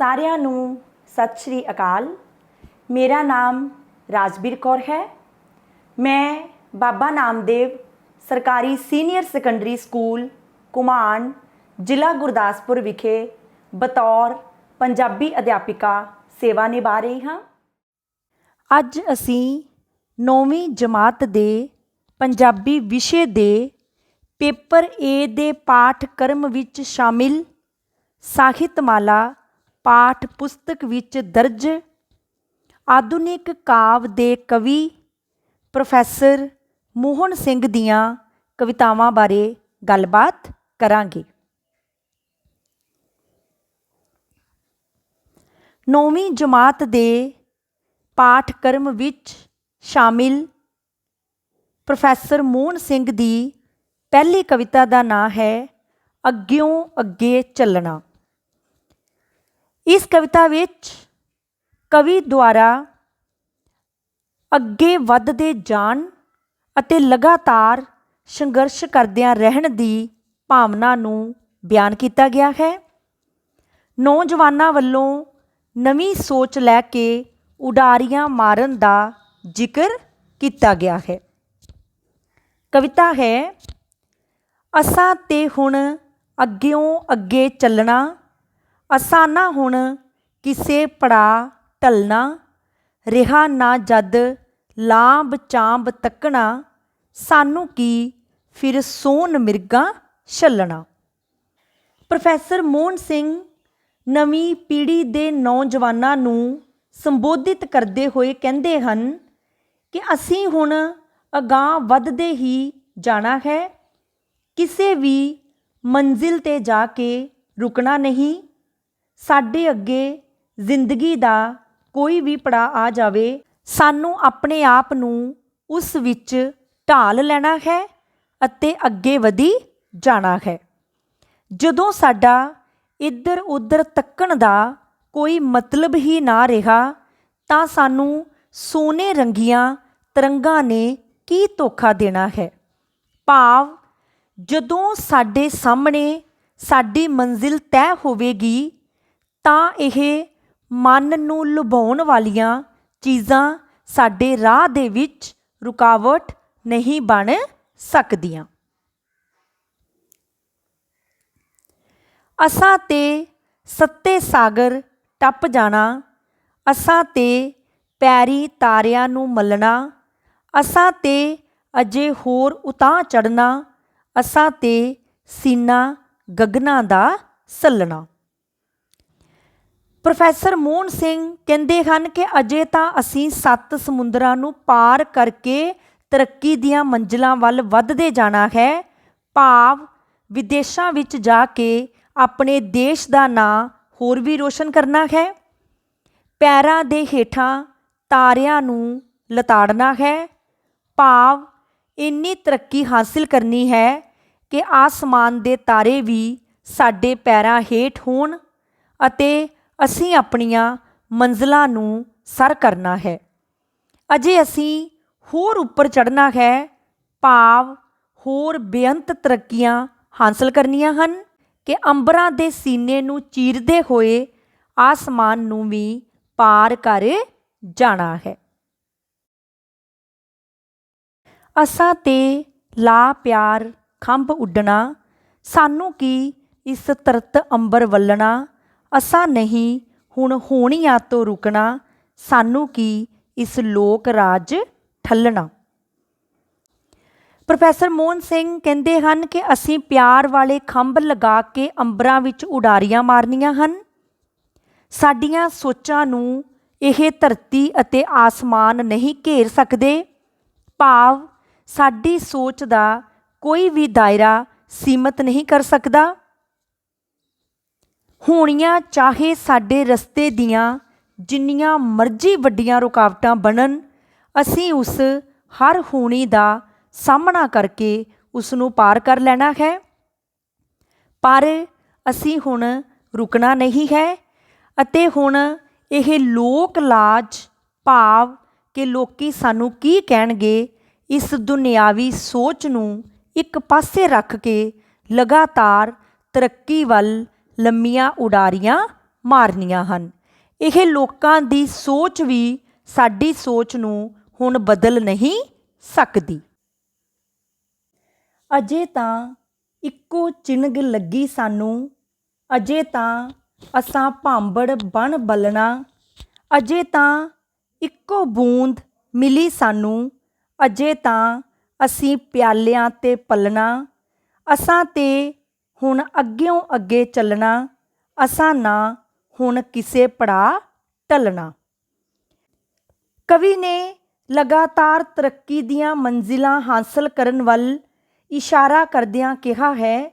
ਸਾਰਿਆਂ ਨੂੰ ਸਤਿ ਸ਼੍ਰੀ ਅਕਾਲ। ਮੇਰਾ ਨਾਮ ਰਾਜਵੀਰ ਕੌਰ ਹੈ। ਮੈਂ ਬਾਬਾ ਨਾਮਦੇਵ ਸਰਕਾਰੀ ਸੀਨੀਅਰ ਸੈਕੰਡਰੀ ਸਕੂਲ ਘੁਮਾਣ ਜ਼ਿਲ੍ਹਾ ਗੁਰਦਾਸਪੁਰ ਵਿਖੇ ਬਤੌਰ ਪੰਜਾਬੀ ਅਧਿਆਪਿਕਾ ਸੇਵਾ ਨਿਭਾ ਰਹੀ ਹਾਂ। ਅੱਜ ਅਸੀਂ 9ਵੀਂ ਜਮਾਤ ਦੇ ਪੰਜਾਬੀ ਵਿਸ਼ੇ ਦੇ ਪੇਪਰ ਏ ਦੇ ਪਾਠਕ੍ਰਮ ਵਿੱਚ ਸ਼ਾਮਿਲ ਸਾਹਿਤਮਾਲਾ ਪਾਠ ਪੁਸਤਕ ਵਿੱਚ ਦਰਜ ਆਧੁਨਿਕ ਕਾਵਿ ਦੇ ਕਵੀ ਪ੍ਰੋਫੈਸਰ ਮੋਹਨ ਸਿੰਘ ਦੀਆਂ ਕਵਿਤਾਵਾਂ ਬਾਰੇ ਗੱਲਬਾਤ ਕਰਾਂਗੇ। 9ਵੀਂ ਜਮਾਤ ਦੇ ਪਾਠਕ੍ਰਮ ਵਿੱਚ ਸ਼ਾਮਿਲ ਪ੍ਰੋਫੈਸਰ ਮੋਹਨ ਸਿੰਘ ਦੀ ਪਹਿਲੀ ਕਵਿਤਾ ਦਾ ਨਾਂ ਹੈ ਅੱਗਿਓਂ ਅੱਗੇ ਚੱਲਣਾ। ਇਸ ਕਵਿਤਾ ਵਿੱਚ ਕਵੀ ਦੁਆਰਾ ਅੱਗੇ ਵੱਧਦੇ ਜਾਣ ਅਤੇ ਲਗਾਤਾਰ ਸੰਘਰਸ਼ ਕਰਦਿਆਂ ਰਹਿਣ ਦੀ ਭਾਵਨਾ ਨੂੰ ਬਿਆਨ ਕੀਤਾ ਗਿਆ ਹੈ। ਨੌਜਵਾਨਾਂ ਵੱਲੋਂ ਨਵੀਂ ਸੋਚ ਲੈ ਕੇ ਉਡਾਰੀਆਂ ਮਾਰਨ ਦਾ ਜ਼ਿਕਰ ਕੀਤਾ ਗਿਆ ਹੈ। ਕਵਿਤਾ ਹੈ ਅਸਾਂ ਤੇ ਹੁਣ ਅੱਗਿਓਂ ਅੱਗੇ ਚੱਲਣਾ, ਅਸਾਂ ਨਾ ਹੁਣ ਕਿਸੇ ਪੜਾਅ ਢਲਣਾ, ਰਿਹਾ ਨਾ ਜਦ ਲਾਂਭ ਚਾਂਬ ਤੱਕਣਾ, ਸਾਨੂੰ ਕੀ ਫਿਰ ਸੋਨ ਮਿਰਗਾਂ ਛੱਲਣਾ। ਪ੍ਰੋਫੈਸਰ ਮੋਹਨ ਸਿੰਘ ਨਵੀਂ ਪੀੜ੍ਹੀ ਦੇ ਨੌਜਵਾਨਾਂ ਨੂੰ ਸੰਬੋਧਿਤ ਕਰਦੇ ਹੋਏ ਕਹਿੰਦੇ ਹਨ ਕਿ ਅਸੀਂ ਹੁਣ ਅਗਾਂਹ ਵੱਧਦੇ ਹੀ ਜਾਣਾ ਹੈ, ਕਿਸੇ ਵੀ ਮੰਜ਼ਿਲ 'ਤੇ ਜਾ ਕੇ ਰੁਕਣਾ ਨਹੀਂ। ਸਾਡੇ ਅੱਗੇ ਜ਼ਿੰਦਗੀ ਦਾ ਕੋਈ ਵੀ ਪੜਾਅ ਆ ਜਾਵੇ, ਸਾਨੂੰ ਆਪਣੇ ਆਪ ਨੂੰ ਉਸ ਵਿੱਚ ਢਾਲ ਲੈਣਾ ਹੈ ਅਤੇ ਅੱਗੇ ਵਧੀ ਜਾਣਾ ਹੈ। ਜਦੋਂ ਸਾਡਾ ਇੱਧਰ ਉੱਧਰ ਤੱਕਣ ਦਾ ਕੋਈ ਮਤਲਬ ਹੀ ਨਾ ਰਿਹਾ ਤਾਂ ਸਾਨੂੰ ਸੋਨੇ ਰੰਗੀਆਂ ਤਰੰਗਾਂ ਨੇ ਕੀ ਧੋਖਾ ਦੇਣਾ ਹੈ। ਭਾਵ ਜਦੋਂ ਸਾਡੇ ਸਾਹਮਣੇ ਸਾਡੀ ਮੰਜ਼ਿਲ ਤੈਅ ਹੋਵੇਗੀ ਤਾਂ ਇਹ ਮਨ ਨੂੰ ਲੁਭਾਉਣ ਵਾਲੀਆਂ ਚੀਜ਼ਾਂ ਸਾਡੇ ਰਾਹ ਦੇ ਵਿੱਚ ਰੁਕਾਵਟ ਨਹੀਂ ਬਣ ਸਕਦੀਆਂ। ਅਸਾਂ ਤੇ ਸੱਤੇ ਸਾਗਰ ਟੱਪ ਜਾਣਾ, ਅਸਾਂ ਤੇ ਪੈਰੀ ਤਾਰਿਆਂ ਨੂੰ ਮੱਲਣਾ, ਅਸਾਂ ਤੇ ਅਜੇ ਹੋਰ ਉਤਾਂਹ ਚੜ੍ਹਨਾ, ਅਸਾਂ ਤੇ ਸੀਨਾ ਗਗਨਾਂ ਦਾ ਸੱਲਣਾ। ਪ੍ਰੋਫੈਸਰ ਮੋਹਨ ਸਿੰਘ ਕਹਿੰਦੇ ਹਨ ਕਿ ਅਜੇ ਤਾਂ ਅਸੀਂ 7 ਸਮੁੰਦਰਾਂ ਨੂੰ ਪਾਰ ਕਰਕੇ ਤਰੱਕੀ ਦੀਆਂ ਮੰਜ਼ਿਲਾਂ ਵੱਲ ਵੱਧਦੇ ਜਾਣਾ ਹੈ। ਭਾਵ ਵਿਦੇਸ਼ਾਂ ਵਿੱਚ ਜਾ ਕੇ ਆਪਣੇ ਦੇਸ਼ ਦਾ ਨਾਂ ਹੋਰ ਵੀ ਰੋਸ਼ਨ ਕਰਨਾ ਹੈ। ਪੈਰਾਂ ਦੇ ਹੇਠਾਂ ਤਾਰਿਆਂ ਨੂੰ ਲਤਾੜਨਾ ਹੈ। ਭਾਵ ਇੰਨੀ ਤਰੱਕੀ ਹਾਸਿਲ ਕਰਨੀ ਹੈ ਕਿ ਆਸਮਾਨ ਦੇ ਤਾਰੇ ਵੀ ਸਾਡੇ ਪੈਰਾਂ ਹੇਠ ਹੋਣ ਅਤੇ ਅਸੀਂ ਆਪਣੀਆਂ ਮੰਜ਼ਿਲਾਂ ਨੂੰ ਸਰ ਕਰਨਾ ਹੈ। ਅਜੇ ਅਸੀਂ ਹੋਰ ਉੱਪਰ ਚੜ੍ਹਨਾ ਹੈ। ਭਾਵ ਹੋਰ ਬੇਅੰਤ ਤਰੱਕੀਆਂ ਹਾਸਲ ਕਰਨੀਆਂ ਹਨ ਕਿ ਅੰਬਰਾਂ ਦੇ ਸੀਨੇ ਨੂੰ ਚੀਰਦੇ ਹੋਏ ਆਸਮਾਨ ਨੂੰ ਵੀ ਪਾਰ ਕਰ ਜਾਣਾ ਹੈ। ਅਸਾਂ ਤੇ ਲਾ ਪਿਆਰ ਖੰਭ ਉੱਡਣਾ, ਸਾਨੂੰ ਕੀ ਇਸ ਧਰਤ ਅੰਬਰ ਵੱਲਣਾ, ਅਸਾਂ ਨਹੀਂ ਹੁਣ ਹੋਣੀਆਂ ਤੋਂ ਰੁਕਣਾ, ਸਾਨੂੰ ਕੀ ਇਸ ਲੋਕ ਰਾਜ ਠੱਲਣਾ। ਪ੍ਰੋਫੈਸਰ ਮੋਹਨ ਸਿੰਘ ਕਹਿੰਦੇ ਹਨ ਕਿ ਅਸੀਂ ਪਿਆਰ ਵਾਲੇ ਖੰਭ ਲਗਾ ਕੇ ਅੰਬਰਾਂ ਵਿੱਚ ਉਡਾਰੀਆਂ ਮਾਰਨੀਆਂ ਹਨ। ਸਾਡੀਆਂ ਸੋਚਾਂ ਨੂੰ ਇਹ ਧਰਤੀ ਅਤੇ ਆਸਮਾਨ ਨਹੀਂ ਘੇਰ ਸਕਦੇ। ਭਾਵ ਸਾਡੀ ਸੋਚ ਦਾ ਕੋਈ ਵੀ ਦਾਇਰਾ ਸੀਮਤ ਨਹੀਂ ਕਰ ਸਕਦਾ। ਹੋਣੀਆਂ ਚਾਹੇ ਸਾਡੇ ਰਸਤੇ ਦੀਆਂ ਜਿੰਨੀਆਂ ਮਰਜ਼ੀ ਵੱਡੀਆਂ ਰੁਕਾਵਟਾਂ ਬਣਨ, ਅਸੀਂ ਉਸ ਹਰ ਹੋਣੀ ਦਾ ਸਾਹਮਣਾ ਕਰਕੇ ਉਸ ਨੂੰ ਪਾਰ ਕਰ ਲੈਣਾ ਹੈ। ਪਰ ਅਸੀਂ ਹੁਣ ਰੁਕਣਾ ਨਹੀਂ ਹੈ ਅਤੇ ਹੁਣ ਇਹ ਲੋਕ ਲਾਜ, ਭਾਵ ਕਿ ਲੋਕੀ ਸਾਨੂੰ ਕੀ ਕਹਿਣਗੇ, ਇਸ ਦੁਨਿਆਵੀ ਸੋਚ ਨੂੰ ਇੱਕ ਪਾਸੇ ਰੱਖ ਕੇ ਲਗਾਤਾਰ ਤਰੱਕੀ ਵੱਲ ਲੰਮੀਆਂ ਉਡਾਰੀਆਂ ਮਾਰਨੀਆਂ ਹਨ। ਇਹ ਲੋਕਾਂ ਦੀ ਸੋਚ ਵੀ ਸਾਡੀ ਸੋਚ ਨੂੰ ਹੁਣ ਬਦਲ ਨਹੀਂ ਸਕਦੀ। ਅਜੇ ਤਾਂ ਇੱਕੋ ਚਿਣਗ ਲੱਗੀ ਸਾਨੂੰ, ਅਜੇ ਤਾਂ ਅਸਾਂ ਭਾਂਬੜ ਬਣ ਬਲਣਾ, ਅਜੇ ਤਾਂ ਇੱਕੋ ਬੂੰਦ ਮਿਲੀ ਸਾਨੂੰ, ਅਜੇ ਤਾਂ ਅਸੀਂ ਪਿਆਲਿਆਂ 'ਤੇ ਪਲਣਾ, ਅਸਾਂ ਤੇ ਹੁਣ ਅੱਗਿਓਂ ਅੱਗੇ ਚੱਲਣਾ, ਅਸਾਂ ਨਾ ਹੁਣ ਕਿਸੇ ਪੜਾਅ ਟਲਣਾ। ਕਵੀ ਨੇ ਲਗਾਤਾਰ ਤਰੱਕੀ ਦੀਆਂ ਮੰਜ਼ਿਲਾਂ ਹਾਸਲ ਕਰਨ ਵੱਲ ਇਸ਼ਾਰਾ ਕਰਦਿਆਂ ਕਿਹਾ ਹੈ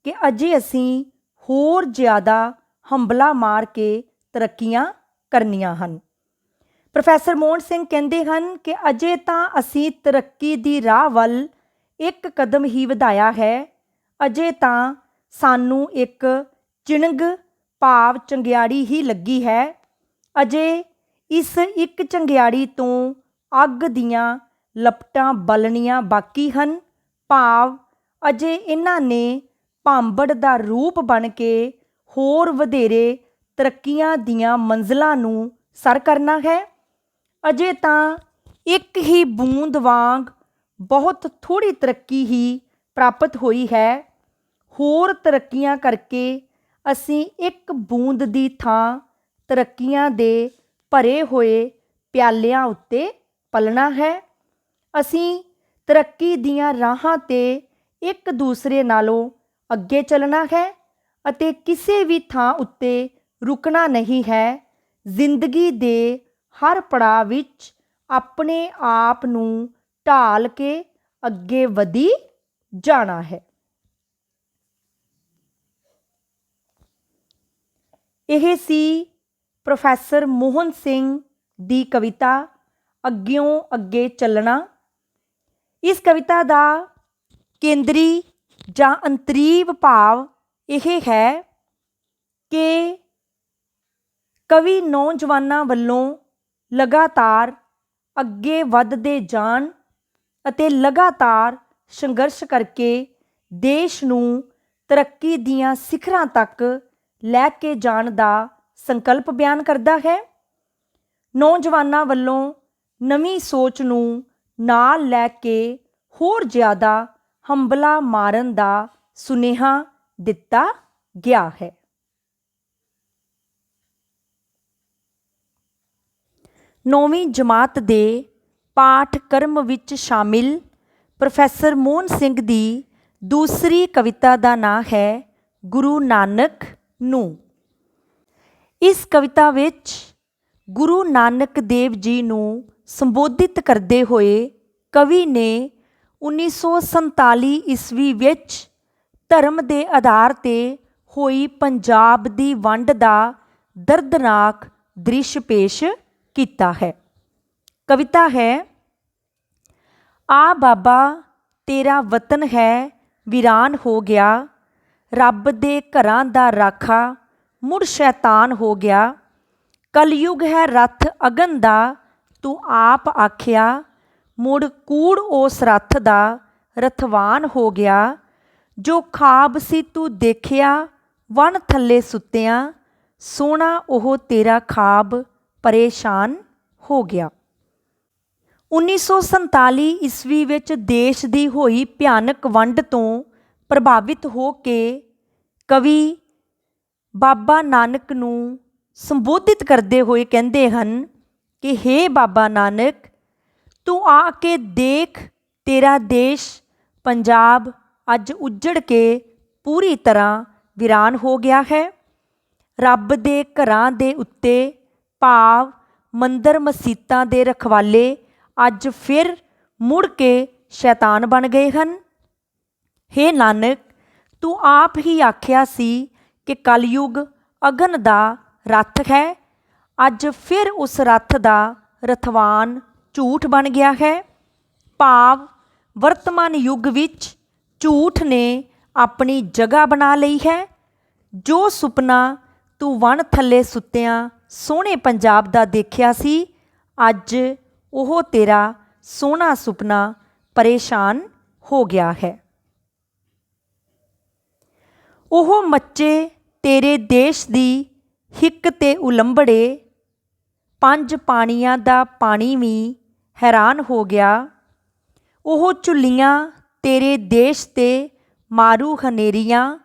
ਕਿ ਅਜੇ ਅਸੀਂ ਹੋਰ ਜ਼ਿਆਦਾ ਹੰਭਲਾ ਮਾਰ ਕੇ ਤਰੱਕੀਆਂ ਕਰਨੀਆਂ ਹਨ। ਪ੍ਰੋਫੈਸਰ ਮੋਹਨ ਸਿੰਘ ਕਹਿੰਦੇ ਹਨ ਕਿ ਅਜੇ ਤਾਂ ਅਸੀਂ ਤਰੱਕੀ ਦੀ ਰਾਹ ਵੱਲ ਇੱਕ ਕਦਮ ਹੀ ਵਧਾਇਆ ਹੈ, ਅਜੇ ਤਾਂ ਸਾਨੂੰ ਇੱਕ ਚਿਣਗ ਭਾਵ ਚੰਗਿਆੜੀ ਹੀ ਲੱਗੀ ਹੈ, ਅਜੇ ਇਸ ਇੱਕ ਚੰਗਿਆੜੀ ਤੋਂ ਅੱਗ ਦੀਆਂ ਲਪਟਾਂ ਬਲਣੀਆਂ ਬਾਕੀ ਹਨ, ਭਾਵ ਅਜੇ ਇਹਨਾਂ ਨੇ ਭਾਂਬੜ ਦਾ ਰੂਪ ਬਣ ਕੇ ਹੋਰ ਵਧੇਰੇ ਤਰੱਕੀਆਂ ਦੀਆਂ ਮੰਜ਼ਲਾਂ ਨੂੰ ਸਰ ਕਰਨਾ ਹੈ। ਅਜੇ ਤਾਂ ਇੱਕ ਹੀ ਬੂੰਦ ਵਾਂਗ ਬਹੁਤ ਥੋੜ੍ਹੀ ਤਰੱਕੀ ਹੀ ਪ੍ਰਾਪਤ ਹੋਈ ਹੈ, ਹੋਰ ਤਰੱਕੀਆਂ ਕਰਕੇ ਅਸੀਂ ਇੱਕ ਬੂੰਦ ਦੀ ਥਾਂ ਤਰੱਕੀਆਂ ਦੇ ਭਰੇ ਹੋਏ ਪਿਆਲਿਆਂ ਉੱਤੇ ਪਲਣਾ ਹੈ। ਅਸੀਂ ਤਰੱਕੀ ਦੀਆਂ ਰਾਹਾਂ 'ਤੇ ਇੱਕ ਦੂਸਰੇ ਨਾਲੋਂ ਅੱਗੇ ਚੱਲਣਾ ਹੈ ਅਤੇ ਕਿਸੇ ਵੀ ਥਾਂ ਉੱਤੇ ਰੁਕਣਾ ਨਹੀਂ ਹੈ। ਜ਼ਿੰਦਗੀ ਦੇ ਹਰ ਪੜਾਅ ਵਿੱਚ ਆਪਣੇ ਆਪ ਨੂੰ ਢਾਲ ਕੇ ਅੱਗੇ ਵਧੀ ਜਾਣਾ ਹੈ। ਇਹ ਸੀ ਪ੍ਰੋਫੈਸਰ ਮੋਹਨ ਸਿੰਘ ਦੀ ਕਵਿਤਾ ਅੱਗਿਓਂ ਅੱਗੇ ਚੱਲਣਾ। ਇਸ ਕਵਿਤਾ ਦਾ ਕੇਂਦਰੀ ਜਾਂ ਅੰਤਰੀਵ ਭਾਵ ਇਹ ਹੈ ਕਿ ਕਵੀ ਨੌਜਵਾਨਾਂ ਵੱਲੋਂ ਲਗਾਤਾਰ ਅੱਗੇ ਵੱਧਦੇ ਜਾਣ ਅਤੇ ਲਗਾਤਾਰ ਸੰਘਰਸ਼ ਕਰਕੇ ਦੇਸ਼ ਨੂੰ ਤਰੱਕੀ ਦੀਆਂ ਸਿਖਰਾਂ ਤੱਕ ਲੈ ਕੇ ਜਾਣ ਦਾ ਸੰਕਲਪ ਬਿਆਨ ਕਰਦਾ ਹੈ। ਨੌਜਵਾਨਾਂ ਵੱਲੋਂ ਨਵੀਂ ਸੋਚ ਨੂੰ ਨਾਲ ਲੈ ਕੇ ਹੋਰ ਜ਼ਿਆਦਾ ਹੰਭਲਾ ਮਾਰਨ ਦਾ ਸੁਨੇਹਾ ਦਿੱਤਾ ਗਿਆ ਹੈ। ਨੌਵੀਂ ਜਮਾਤ ਦੇ ਪਾਠਕ੍ਰਮ ਵਿੱਚ ਸ਼ਾਮਿਲ ਪ੍ਰੋਫੈਸਰ ਮੋਹਨ ਸਿੰਘ ਦੀ ਦੂਸਰੀ ਕਵਿਤਾ ਦਾ ਨਾਂ ਹੈ ਗੁਰੂ ਨਾਨਕ ਨੂੰ। ਇਸ ਕਵਿਤਾ ਵਿੱਚ ਗੁਰੂ ਨਾਨਕ ਦੇਵ ਜੀ ਨੂੰ ਸੰਬੋਧਿਤ ਕਰਦੇ ਹੋਏ ਕਵੀ ਨੇ 1947 ਈਸਵੀ ਵਿੱਚ ਧਰਮ ਦੇ ਆਧਾਰ 'ਤੇ ਹੋਈ ਪੰਜਾਬ ਦੀ ਵੰਡ ਦਾ ਦਰਦਨਾਕ ਦ੍ਰਿਸ਼ ਪੇਸ਼ ਕੀਤਾ ਹੈ। ਕਵਿਤਾ ਹੈ, ਆ ਬਾਬਾ ਤੇਰਾ ਵਤਨ ਹੈ ਵੀਰਾਨ ਹੋ ਗਿਆ, ਰੱਬ ਦੇ ਘਰਾਂ ਦਾ ਰਾਖਾ ਮੁੜ ਸ਼ੈਤਾਨ ਹੋ ਗਿਆ, ਕਲਯੁਗ ਹੈ ਰੱਥ ਅਗਨ ਦਾ ਤੂੰ ਆਪ ਆਖਿਆ, ਮੁੜ ਕੂੜ ਉਸ ਰੱਥ ਦਾ ਰਥਵਾਨ ਹੋ ਗਿਆ, ਜੋ ਖਾਬ ਸੀ ਤੂੰ ਦੇਖਿਆ ਵਣ ਥੱਲੇ ਸੁੱਤਿਆਂ, ਸੋਹਣਾ ਉਹ ਤੇਰਾ ਖਾਬ ਪਰੇਸ਼ਾਨ ਹੋ ਗਿਆ। 1947 ਈਸਵੀ ਵਿੱਚ ਦੇਸ਼ ਦੀ ਹੋਈ ਭਿਆਨਕ ਵੰਡ ਤੋਂ ਪ੍ਰਭਾਵਿਤ ਹੋ ਕੇ ਕਵੀ ਬਾਬਾ ਨਾਨਕ ਨੂੰ ਸੰਬੋਧਿਤ ਕਰਦੇ ਹੋਏ ਕਹਿੰਦੇ ਹਨ ਕਿ ਹੇ ਬਾਬਾ ਨਾਨਕ, ਤੂੰ ਆ ਕੇ ਦੇਖ, ਤੇਰਾ ਦੇਸ਼ ਪੰਜਾਬ ਅੱਜ ਉੱਜੜ ਕੇ ਪੂਰੀ ਤਰ੍ਹਾਂ ਵੀਰਾਨ ਹੋ ਗਿਆ ਹੈ। ਰੱਬ ਦੇ ਘਰਾਂ ਦੇ ਉੱਤੇ ਭਾਵ ਮੰਦਰ ਮਸੀਤਾਂ ਦੇ ਰਖਵਾਲੇ ਅੱਜ ਫਿਰ ਮੁੜ ਕੇ ਸ਼ੈਤਾਨ ਬਣ ਗਏ ਹਨ। ਹੇ ਨਾਨਕ, ਤੂੰ ਆਪ ਹੀ ਆਖਿਆ ਸੀ ਕਿ ਕਲਯੁਗ ਅਗਨ ਦਾ ਰੱਥ ਹੈ, ਅੱਜ ਫਿਰ ਉਸ ਰੱਥ ਦਾ ਰਥਵਾਨ ਝੂਠ ਬਣ ਗਿਆ ਹੈ। ਭਾਵ ਵਰਤਮਾਨ ਯੁੱਗ ਵਿੱਚ ਝੂਠ ਨੇ ਆਪਣੀ ਜਗ੍ਹਾ ਬਣਾ ਲਈ ਹੈ। ਜੋ ਸੁਪਨਾ ਤੂੰ ਵਣ ਥੱਲੇ ਸੁੱਤਿਆਂ ਸੋਹਣੇ ਪੰਜਾਬ ਦਾ ਦੇਖਿਆ ਸੀ, ਅੱਜ ਉਹ ਤੇਰਾ ਸੋਹਣਾ ਸੁਪਨਾ ਪਰੇਸ਼ਾਨ ਹੋ ਗਿਆ ਹੈ। ਉਹ ਮੱਚੇ ਤੇਰੇ ਦੇਸ਼ ਦੀ ਹਿੱਕ ਤੇ ਉਲੰਬੜੇ, ਪੰਜ ਪਾਣੀਆਂ ਦਾ ਪਾਣੀ ਵੀ ਹੈਰਾਨ ਹੋ ਗਿਆ। ਉਹ ਝੁੱਲੀਆਂ ਤੇਰੇ ਦੇਸ਼ ਤੇ ਮਾਰੂ ਹਨੇਰੀਆਂ,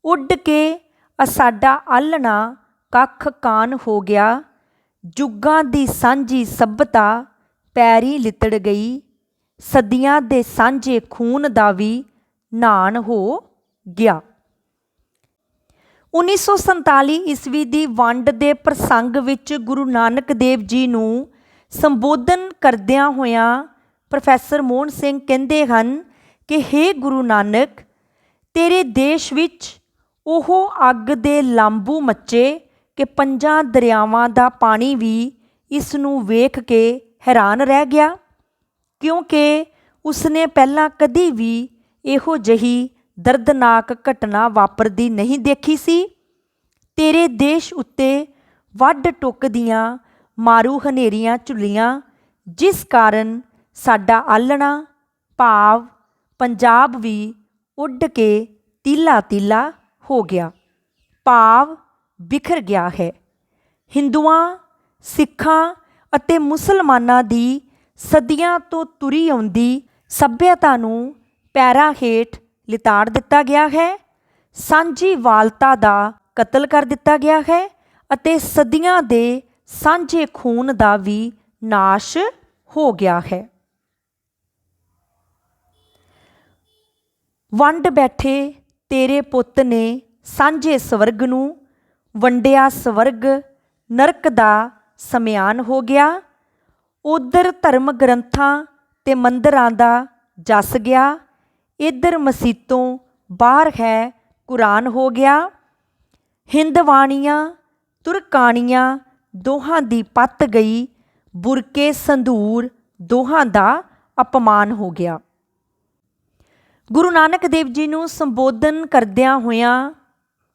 ਉੱਡ ਕੇ ਸਾਡਾ ਆਲ੍ਹਣਾ ਕੱਖ ਕਾਨ ਹੋ ਗਿਆ। ਜੁੱਗਾਂ ਦੀ ਸਾਂਝੀ ਸੱਭਿਅਤਾ ਪੈਰੀ ਲਿੱਤੜ ਗਈ, ਸਦੀਆਂ ਦੇ ਸਾਂਝੇ ਖੂਨ ਦਾ ਵੀ ਨਾਨ ਹੋ ਗਿਆ। 1947 ਈਸਵੀ ਦੀ ਵੰਡ ਦੇ ਪ੍ਰਸੰਗ ਵਿੱਚ ਗੁਰੂ ਨਾਨਕ ਦੇਵ ਜੀ ਨੂੰ ਸੰਬੋਧਨ ਕਰਦਿਆਂ ਹੋਇਆਂ ਪ੍ਰੋਫੈਸਰ ਮੋਹਨ ਸਿੰਘ ਕਹਿੰਦੇ ਹਨ ਕਿ ਹੇ ਗੁਰੂ ਨਾਨਕ, ਤੇਰੇ ਦੇਸ਼ ਵਿੱਚ ਉਹ ਅੱਗ ਦੇ ਲਾਂਬੂ ਮੱਚੇ ਕਿ ਪੰਜਾਂ ਦਰਿਆਵਾਂ ਦਾ ਪਾਣੀ ਵੀ ਇਸ ਨੂੰ ਵੇਖ ਕੇ ਹੈਰਾਨ ਰਹਿ ਗਿਆ, ਕਿਉਂਕਿ ਉਸਨੇ ਪਹਿਲਾਂ ਕਦੀ ਵੀ ਇਹੋ ਜਿਹੀ ਦਰਦਨਾਕ ਘਟਨਾ ਵਾਪਰਦੀ ਨਹੀਂ ਦੇਖੀ ਸੀ। ਤੇਰੇ ਦੇਸ਼ ਉੱਤੇ ਵੱਢ ਟੁੱਕ ਦੀਆਂ ਮਾਰੂ ਹਨੇਰੀਆਂ ਝੁੱਲੀਆਂ, ਜਿਸ ਕਾਰਨ ਸਾਡਾ ਆਲ੍ਹਣਾ ਭਾਵ ਪੰਜਾਬ ਵੀ ਉੱਡ ਕੇ ਤੀਲਾ ਤੀਲਾ ਹੋ ਗਿਆ, ਭਾਵ ਬਿਖਰ ਗਿਆ ਹੈ। ਹਿੰਦੂਆਂ, ਸਿੱਖਾਂ ਅਤੇ ਮੁਸਲਮਾਨਾਂ ਦੀ ਸਦੀਆਂ ਤੋਂ ਤੁਰੀ ਆਉਂਦੀ ਸੱਭਿਅਤਾ ਨੂੰ ਪੈਰਾਂ ਹੇਠ ਲਿਤਾੜ ਦਿੱਤਾ ਗਿਆ ਹੈ, ਸਾਂਝੀ ਵਾਲਤਾ ਦਾ ਕਤਲ ਕਰ ਦਿੱਤਾ ਗਿਆ ਹੈ ਅਤੇ ਸਦੀਆਂ ਦੇ ਸਾਂਝੇ ਖੂਨ ਦਾ ਵੀ ਨਾਸ਼ ਹੋ ਗਿਆ ਹੈ। ਵੰਡ ਬੈਠੇ ਤੇਰੇ ਪੁੱਤ ਨੇ ਸਾਂਝੇ ਸਵਰਗ ਨੂੰ, ਵੰਡਿਆ ਸਵਰਗ ਨਰਕ ਦਾ ਸਮਿਆਨ ਹੋ ਗਿਆ। ਉਧਰ ਧਰਮ ਗ੍ਰੰਥਾਂ ਤੇ ਮੰਦਰਾਂ ਦਾ ਜਸ ਗਿਆ, ਇੱਧਰ ਮਸੀਤੋਂ ਬਾਹਰ ਹੈ ਕੁਰਾਨ ਹੋ ਗਿਆ। ਹਿੰਦਵਾਣੀਆਂ ਤੁਰਕਾਣੀਆਂ ਦੋਹਾਂ ਦੀ ਪੱਤ ਗਈ, ਬੁਰਕੇ ਸੰਧੂਰ ਦੋਹਾਂ ਦਾ ਅਪਮਾਨ ਹੋ ਗਿਆ। ਗੁਰੂ ਨਾਨਕ ਦੇਵ ਜੀ ਨੂੰ ਸੰਬੋਧਨ ਕਰਦਿਆਂ ਹੋਇਆਂ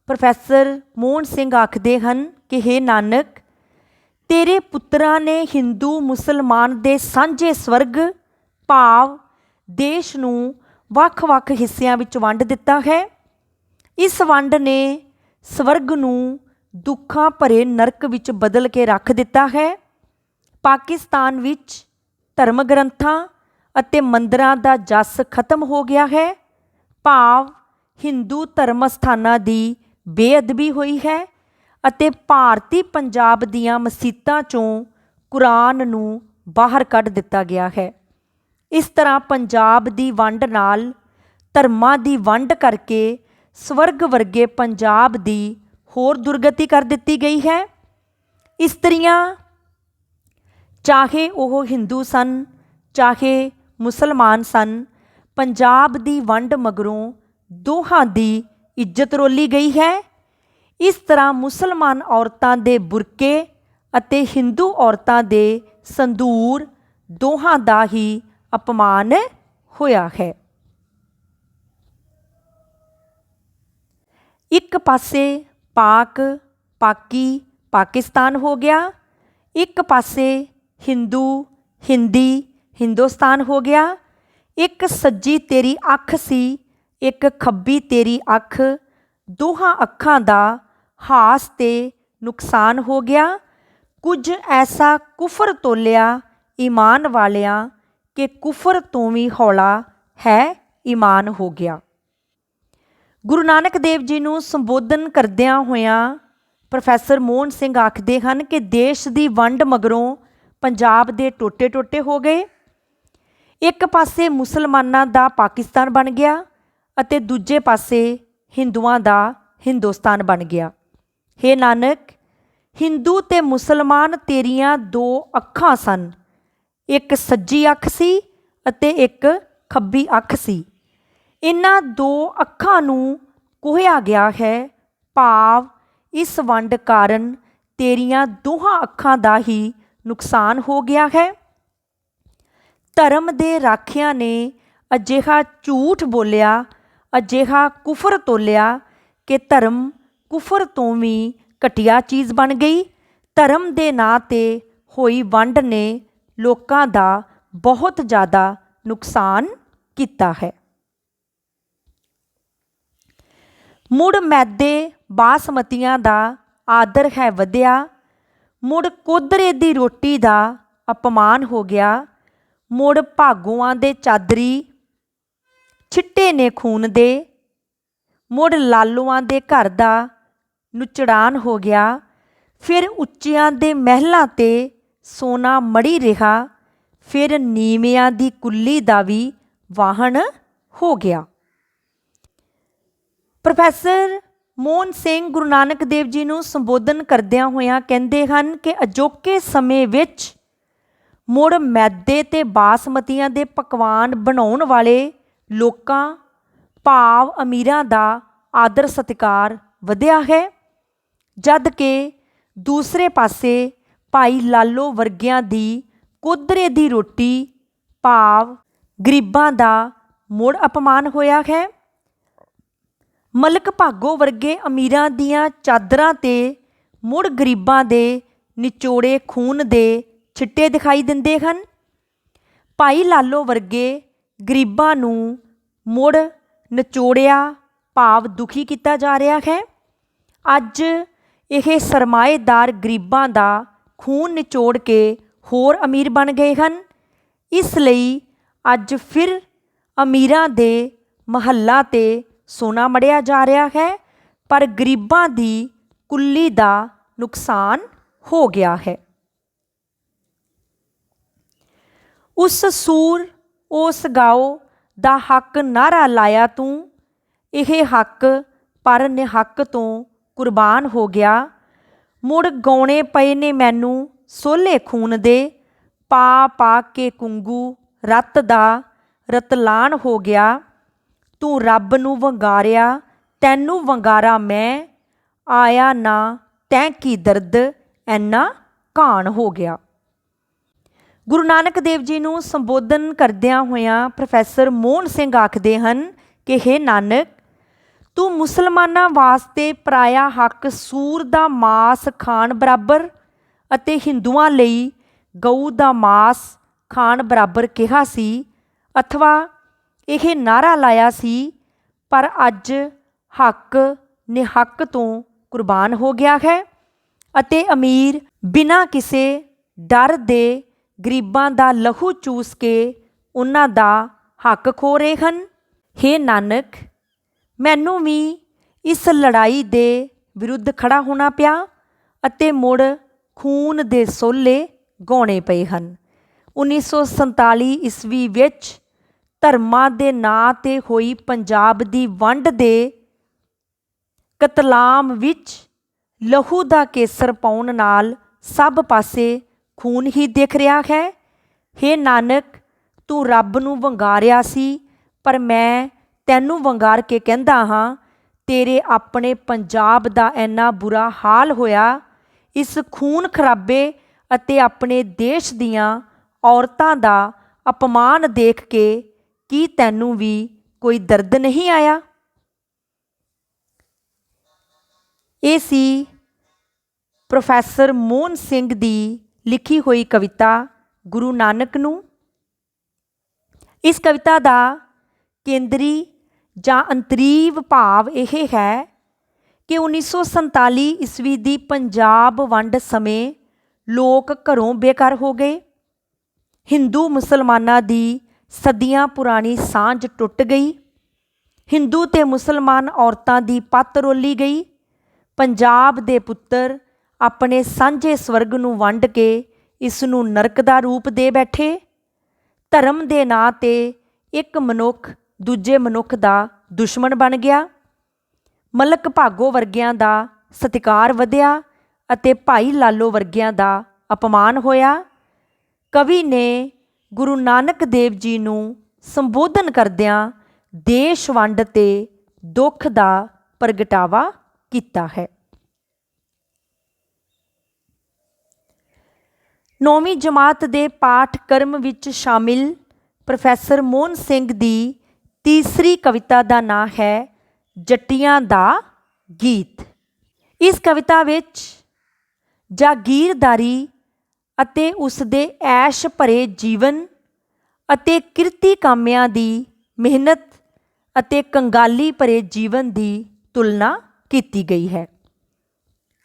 ਪ੍ਰੋਫੈਸਰ ਮੋਹਨ ਸਿੰਘ ਆਖਦੇ ਹਨ ਕਿ ਹੇ ਨਾਨਕ, ਤੇਰੇ ਪੁੱਤਰਾਂ ਨੇ ਹਿੰਦੂ ਮੁਸਲਮਾਨ ਦੇ ਸਾਂਝੇ ਸਵਰਗ ਭਾਵ ਦੇਸ਼ ਨੂੰ ਵੱਖ-ਵੱਖ ਹਿੱਸਿਆਂ ਵਿੱਚ ਵੰਡ ਦਿੱਤਾ ਹੈ। ਇਸ ਵੰਡ ਨੇ ਸਵਰਗ ਨੂੰ ਦੁੱਖਾਂ ਭਰੇ ਨਰਕ ਵਿੱਚ ਬਦਲ ਕੇ ਰੱਖ ਦਿੱਤਾ ਹੈ। ਪਾਕਿਸਤਾਨ ਵਿੱਚ ਧਰਮ ਗ੍ਰੰਥਾਂ ਅਤੇ ਮੰਦਰਾਂ ਦਾ ਜਸ ਖਤਮ ਹੋ ਗਿਆ ਹੈ, ਭਾਵ ਹਿੰਦੂ ਧਰਮ ਸਥਾਨਾਂ ਦੀ ਬੇਅਦਬੀ ਹੋਈ ਹੈ ਅਤੇ ਭਾਰਤੀ ਪੰਜਾਬ ਦੀਆਂ ਮਸੀਤਾਂ 'ਚੋਂ ਕੁਰਾਨ ਨੂੰ ਬਾਹਰ ਕੱਢ ਦਿੱਤਾ ਗਿਆ ਹੈ। ਇਸ ਤਰ੍ਹਾਂ ਪੰਜਾਬ ਦੀ ਵੰਡ ਨਾਲ ਧਰਮਾਂ ਦੀ ਵੰਡ ਕਰਕੇ ਸਵਰਗ ਵਰਗੇ ਪੰਜਾਬ ਦੀ ਹੋਰ ਦੁਰਗਤੀ ਕਰ ਦਿੱਤੀ ਗਈ ਹੈ। ਇਸਤਰੀਆਂ, ਚਾਹੇ ਉਹ ਹਿੰਦੂ ਸਨ ਚਾਹੇ ਮੁਸਲਮਾਨ ਸਨ, ਪੰਜਾਬ ਦੀ ਵੰਡ ਮਗਰੋਂ ਦੋਹਾਂ ਦੀ ਇੱਜ਼ਤ ਰੋਲੀ ਗਈ ਹੈ। ਇਸ ਤਰ੍ਹਾਂ ਮੁਸਲਮਾਨ ਔਰਤਾਂ ਦੇ ਬੁਰਕੇ ਅਤੇ ਹਿੰਦੂ ਔਰਤਾਂ ਦੇ ਸੰਧੂਰ ਦੋਹਾਂ ਦਾ ਹੀ ਅਪਮਾਨ ਹੋਇਆ ਹੈ। ਇੱਕ ਪਾਸੇ ਪਾਕ ਪਾਕੀ ਪਾਕਿਸਤਾਨ ਹੋ ਗਿਆ, ਇੱਕ ਪਾਸੇ ਹਿੰਦੂ ਹਿੰਦੀ ਹਿੰਦੁਸਤਾਨ ਹੋ ਗਿਆ। ਇੱਕ ਸੱਜੀ ਤੇਰੀ ਅੱਖ ਸੀ, ਇੱਕ ਖੱਬੀ ਤੇਰੀ ਅੱਖ, ਦੋਹਾਂ ਅੱਖਾਂ ਦਾ ਹਾਸ ਤੇ ਨੁਕਸਾਨ ਹੋ ਗਿਆ। ਕੁਝ ਐਸਾ ਕੁਫਰ ਤੋਲਿਆ ਈਮਾਨ ਵਾਲਿਆਂ ਕਿ ਕੁਫਰ ਤੋਂ ਵੀ ਹੌਲਾ ਹੈ ਈਮਾਨ ਹੋ ਗਿਆ। ਗੁਰੂ ਨਾਨਕ ਦੇਵ ਜੀ ਨੂੰ ਸੰਬੋਧਨ ਕਰਦਿਆਂ ਹੋਇਆਂ ਪ੍ਰੋਫੈਸਰ ਮੋਹਨ ਸਿੰਘ ਆਖਦੇ ਹਨ ਕਿ ਦੇਸ਼ ਦੀ ਵੰਡ ਮਗਰੋਂ ਪੰਜਾਬ ਦੇ ਟੋਟੇ ਟੋਟੇ ਹੋ ਗਏ। ਇੱਕ ਪਾਸੇ ਮੁਸਲਮਾਨਾਂ ਦਾ ਪਾਕਿਸਤਾਨ ਬਣ ਗਿਆ ਅਤੇ ਦੂਜੇ ਪਾਸੇ ਹਿੰਦੂਆਂ ਦਾ ਹਿੰਦੁਸਤਾਨ ਬਣ ਗਿਆ। ਹੇ ਨਾਨਕ, ਹਿੰਦੂ ਤੇ ਮੁਸਲਮਾਨ ਤੇਰੀਆਂ ਦੋ ਅੱਖਾਂ ਸਨ, ਇੱਕ ਸੱਜੀ ਅੱਖ ਸੀ ਅਤੇ ਇੱਕ ਖੱਬੀ ਅੱਖ ਸੀ। ਇਹਨਾਂ ਦੋ ਅੱਖਾਂ ਨੂੰ ਕੋਹਿਆ ਗਿਆ ਹੈ, ਭਾਵ ਇਸ ਵੰਡ ਕਾਰਨ ਤੇਰੀਆਂ ਦੋਹਾਂ ਅੱਖਾਂ ਦਾ ਹੀ ਨੁਕਸਾਨ ਹੋ ਗਿਆ ਹੈ। ਧਰਮ ਦੇ ਰਾਖਿਆਂ ਨੇ ਅਜਿਹਾ ਝੂਠ ਬੋਲਿਆ, ਅਜਿਹਾ ਕੁਫਰ ਤੋਲਿਆ ਕਿ ਧਰਮ ਕੁਫਰ ਤੋਂ ਵੀ ਘਟੀਆ ਚੀਜ਼ ਬਣ ਗਈ। ਧਰਮ ਦੇ ਨਾਂ 'ਤੇ ਹੋਈ ਵੰਡ ਨੇ ਲੋਕਾਂ ਦਾ ਬਹੁਤ ਜ਼ਿਆਦਾ ਨੁਕਸਾਨ ਕੀਤਾ ਹੈ। ਮੁੜ ਮੈਦੇ ਬਾਸਮਤੀਆਂ ਦਾ ਆਦਰ ਹੈ ਵਧਿਆ। ਮੁੜ ਕੋਧਰੇ ਦੀ ਰੋਟੀ ਦਾ ਅਪਮਾਨ ਹੋ ਗਿਆ। ਮੁੜ ਭਾਗੂਆਂ ਦੇ ਚਾਦਰੀ ਛਿੱਟੇ ਨੇ ਖੂਨ ਦੇ। ਮੁੜ ਲਾਲੂਆਂ ਦੇ ਘਰ ਦਾ ਨੁਚੜਾਨ ਹੋ ਗਿਆ। ਫਿਰ ਉੱਚਿਆਂ ਦੇ ਮਹਿਲਾਂ 'ਤੇ ਸੋਨਾ ਮੜੀ ਰਿਹਾ। ਫਿਰ ਨੀਵਿਆਂ ਦੀ ਕੁੱਲੀ ਦਾ ਵੀ ਵਾਹਣ ਹੋ ਗਿਆ। ਪ੍ਰੋਫੈਸਰ ਮੋਹਨ ਸਿੰਘ ਗੁਰੂ ਨਾਨਕ ਦੇਵ ਜੀ ਨੂੰ ਸੰਬੋਧਨ ਕਰਦਿਆਂ ਹੋਇਆਂ ਕਹਿੰਦੇ ਹਨ ਕਿ ਅਜੋਕੇ ਸਮੇਂ ਵਿੱਚ ਮੁੜ ਮੈਦੇ ਤੇ ਬਾਸਮਤੀਆਂ ਦੇ ਪਕਵਾਨ ਬਣਾਉਣ ਵਾਲੇ ਲੋਕਾਂ ਭਾਵ ਅਮੀਰਾਂ ਦਾ ਆਦਰ ਸਤਿਕਾਰ ਵਧਿਆ ਹੈ, ਜਦ ਕਿ ਦੂਸਰੇ ਪਾਸੇ ਭਾਈ ਲਾਲੋ ਵਰਗਿਆਂ ਦੀ ਕੋਧਰੇ ਦੀ ਰੋਟੀ ਭਾਵ ਗਰੀਬਾਂ ਦਾ ਮੁੜ ਅਪਮਾਨ ਹੋਇਆ ਹੈ। ਮਲਕ ਭਾਗੋ ਵਰਗੇ ਅਮੀਰਾਂ ਦੀਆਂ ਚਾਦਰਾਂ 'ਤੇ ਮੁੜ ਗਰੀਬਾਂ ਦੇ ਨਿਚੋੜੇ ਖੂਨ ਦੇ ਛਿੱਟੇ ਦਿਖਾਈ ਦਿੰਦੇ ਹਨ। ਭਾਈ ਲਾਲੋ ਵਰਗੇ ਗਰੀਬਾਂ ਨੂੰ ਮੁੜ ਨਿਚੋੜਿਆ ਭਾਵ ਦੁਖੀ ਕੀਤਾ ਜਾ ਰਿਹਾ ਹੈ। ਅੱਜ ਇਹ ਸਰਮਾਏਦਾਰ ਗਰੀਬਾਂ ਦਾ ਖੂਨ ਨਿਚੋੜ ਕੇ ਹੋਰ ਅਮੀਰ ਬਣ ਗਏ ਹਨ। ਇਸ ਲਈ ਅੱਜ ਫਿਰ ਅਮੀਰਾਂ ਦੇ ਮਹੱਲਾਂ 'ਤੇ ਸੋਨਾ ਮੜਿਆ ਜਾ ਰਿਹਾ ਹੈ, ਪਰ ਗਰੀਬਾਂ ਦੀ ਕੁੱਲੀ ਦਾ ਨੁਕਸਾਨ ਹੋ ਗਿਆ ਹੈ। ਉਸ ਸੂਰ ਉਸ ਗਾਓ ਦਾ ਹੱਕ ਨਾਅਰਾ ਲਾਇਆ ਤੂੰ, ਇਹ ਹੱਕ ਪਰ ਨਿਹੱਕ ਤੋਂ ਕੁਰਬਾਨ ਹੋ ਗਿਆ। ਮੁੜ ਗਾਉਣੇ ਪਏ ਨੇ ਮੈਨੂੰ ਸੋਲੇ ਖੂਨ ਦੇ, ਪਾ ਪਾ ਕੇ ਕੁੰਗੂ ਰਤ ਦਾ ਰਤਲਾਨ ਹੋ ਗਿਆ। ਤੂੰ ਰੱਬ ਨੂੰ ਵੰਗਾਰਿਆ ਤੈਨੂੰ ਵੰਗਾਰਾ ਮੈਂ, ਆਇਆ ਨਾ ਤੈਂ ਕੀ ਦਰਦ ਐਨਾ ਘਾਣ ਹੋ ਗਿਆ। ਗੁਰੂ ਨਾਨਕ ਦੇਵ ਜੀ ਨੂੰ ਸੰਬੋਧਨ ਕਰਦਿਆਂ ਹੋਇਆਂ ਪ੍ਰੋਫੈਸਰ ਮੋਹਨ ਸਿੰਘ ਆਖਦੇ ਹਨ ਕਿ ਹੇ ਨਾਨਕ, ਤੂੰ ਮੁਸਲਮਾਨਾਂ ਵਾਸਤੇ ਪਰਾਇਆ ਹੱਕ ਸੂਰ ਦਾ ਮਾਸ ਖਾਣ ਬਰਾਬਰ ਅਤੇ ਹਿੰਦੂਆਂ ਲਈ ਗਊ ਦਾ ਮਾਸ ਖਾਣ ਬਰਾਬਰ ਕਿਹਾ ਸੀ, ਅਥਵਾ ਇਹ ਨਾਅਰਾ ਲਾਇਆ ਸੀ, ਪਰ ਅੱਜ ਹੱਕ ਨਿਹੱਕ ਤੋਂ ਕੁਰਬਾਨ ਹੋ ਗਿਆ ਹੈ ਅਤੇ ਅਮੀਰ ਬਿਨਾਂ ਕਿਸੇ ਡਰ ਦੇ ਗਰੀਬਾਂ ਦਾ ਲਹੂ ਚੂਸ ਕੇ ਉਹਨਾਂ ਦਾ ਹੱਕ ਖੋ ਰਹੇ ਹਨ। ਹੇ ਨਾਨਕ, ਮੈਨੂੰ ਵੀ ਇਸ ਲੜਾਈ ਦੇ ਵਿਰੁੱਧ ਖੜਾ ਹੋਣਾ ਪਿਆ ਅਤੇ ਮੁੜ ਖੂਨ ਦੇ ਸੋਲੇ ਗਾਉਣੇ ਪਏ ਹਨ। 1947 ਈਸਵੀ ਵਿੱਚ ਧਰਮਾਂ ਦੇ ਨਾਂ 'ਤੇ ਹੋਈ ਪੰਜਾਬ ਦੀ ਵੰਡ ਦੇ ਕਤਲਾਮ ਵਿੱਚ ਲਹੂ ਦਾ ਕੇਸਰ ਪਾਉਣ ਨਾਲ ਸਭ ਪਾਸੇ ਖੂਨ ਹੀ ਦਿਖ ਰਿਹਾ ਹੈ। ਹੇ ਨਾਨਕ, ਤੂੰ ਰੱਬ ਨੂੰ ਵੰਗਾਰਿਆ ਸੀ, ਪਰ ਮੈਂ ਤੈਨੂੰ ਵੰਗਾਰ ਕੇ ਕਹਿੰਦਾ ਹਾਂ, ਤੇਰੇ ਆਪਣੇ ਪੰਜਾਬ ਦਾ ਇੰਨਾ ਬੁਰਾ ਹਾਲ ਹੋਇਆ, ਇਸ ਖੂਨ ਖਰਾਬੇ ਅਤੇ ਆਪਣੇ ਦੇਸ਼ ਦੀਆਂ ਔਰਤਾਂ ਦਾ ਅਪਮਾਨ ਦੇਖ ਕੇ ਕੀ ਤੈਨੂੰ ਵੀ ਕੋਈ ਦਰਦ ਨਹੀਂ ਆਇਆ। ਇਹ ਸੀ ਪ੍ਰੋਫੈਸਰ ਮੋਹਨ ਸਿੰਘ ਦੀ ਲਿਖੀ ਹੋਈ ਕਵਿਤਾ ਗੁਰੂ ਨਾਨਕ ਨੂੰ। ਇਸ ਕਵਿਤਾ ਦਾ ਕੇਂਦਰੀ ਜਾਂ ਅੰਤਰੀਵ ਭਾਵ ਇਹ ਹੈ ਕਿ 1947 ਈਸਵੀ ਦੀ ਪੰਜਾਬ ਵੰਡ ਸਮੇਂ ਲੋਕ ਘਰੋਂ ਬੇਘਰ ਹੋ ਗਏ। ਹਿੰਦੂ ਮੁਸਲਮਾਨਾਂ ਦੀ ਸਦੀਆਂ ਪੁਰਾਣੀ ਸਾਂਝ ਟੁੱਟ ਗਈ। ਹਿੰਦੂ ਤੇ ਮੁਸਲਮਾਨ ਔਰਤਾਂ ਦੀ ਪੱਤ ਰੋਲੀ ਗਈ। ਪੰਜਾਬ ਦੇ ਪੁੱਤਰ ਆਪਣੇ ਸਾਂਝੇ ਸਵਰਗ ਨੂੰ ਵੰਡ ਕੇ ਇਸ ਨੂੰ ਨਰਕ ਦਾ ਰੂਪ ਦੇ ਬੈਠੇ। ਧਰਮ ਦੇ ਨਾਂ 'ਤੇ ਇੱਕ ਮਨੁੱਖ ਦੂਜੇ ਮਨੁੱਖ ਦਾ ਦੁਸ਼ਮਣ ਬਣ ਗਿਆ। ਮਲਕ ਭਾਗੋ ਵਰਗਿਆਂ ਦਾ ਸਤਿਕਾਰ ਵਧਿਆ ਅਤੇ ਭਾਈ ਲਾਲੋ ਵਰਗਿਆਂ ਦਾ ਅਪਮਾਨ ਹੋਇਆ। ਕਵੀ ਨੇ ਗੁਰੂ ਨਾਨਕ ਦੇਵ ਜੀ ਨੂੰ ਸੰਬੋਧਨ ਕਰਦਿਆਂ ਦੇਸ਼ ਵੰਡ ਤੇ ਦੁੱਖ ਦਾ ਪ੍ਰਗਟਾਵਾ ਕੀਤਾ ਹੈ। 9ਵੀਂ ਜਮਾਤ ਦੇ ਪਾਠਕ੍ਰਮ ਵਿੱਚ ਸ਼ਾਮਿਲ ਪ੍ਰੋਫੈਸਰ ਮੋਹਨ ਸਿੰਘ ਦੀ ਤੀਸਰੀ ਕਵਿਤਾ ਦਾ ਨਾਂ ਹੈ ਜੱਟੀਆਂ ਦਾ ਗੀਤ। ਇਸ ਕਵਿਤਾ ਵਿੱਚ ਜਾਗੀਰਦਾਰੀ ਅਤੇ ਉਸ ਦੇ ਐਸ਼ ਭਰੇ ਜੀਵਨ ਅਤੇ ਕਿਰਤੀ ਕਾਮਿਆਂ ਦੀ ਮਿਹਨਤ ਅਤੇ ਕੰਗਾਲੀ ਭਰੇ ਜੀਵਨ ਦੀ ਤੁਲਨਾ ਕੀਤੀ ਗਈ ਹੈ।